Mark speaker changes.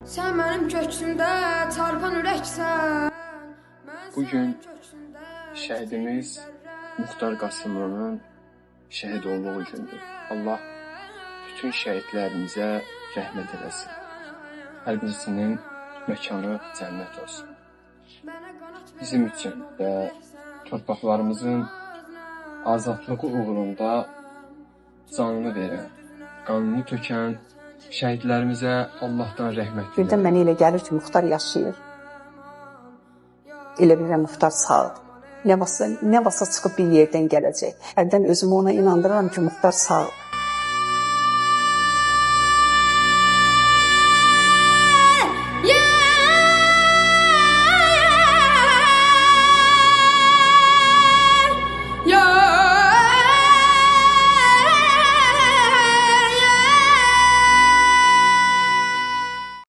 Speaker 1: Sən mənim köksümdə çarpan ürəksən.
Speaker 2: Bugün şəhidimiz Muxtar Qasımlının şəhid olduğu gündür. Allah bütün şəhidlərimizə rəhmət eləsin. Hər birisinin məkanı cənnət olsun. Bizim üçün və torpaqlarımızın azadlığı uğrunda canını verən, qanını tökən şəhidlərimizə Allahdan rəhmət dilərim.
Speaker 3: Birdən mənə elə gəlir ki, Muxtar yaşayır. Elə bilirəm Muxtar sağdır. Nə vaxtsa çıxıb bir yerdən gələcək. Hərdən özümü ona inandıraram ki, Muxtar sağdır.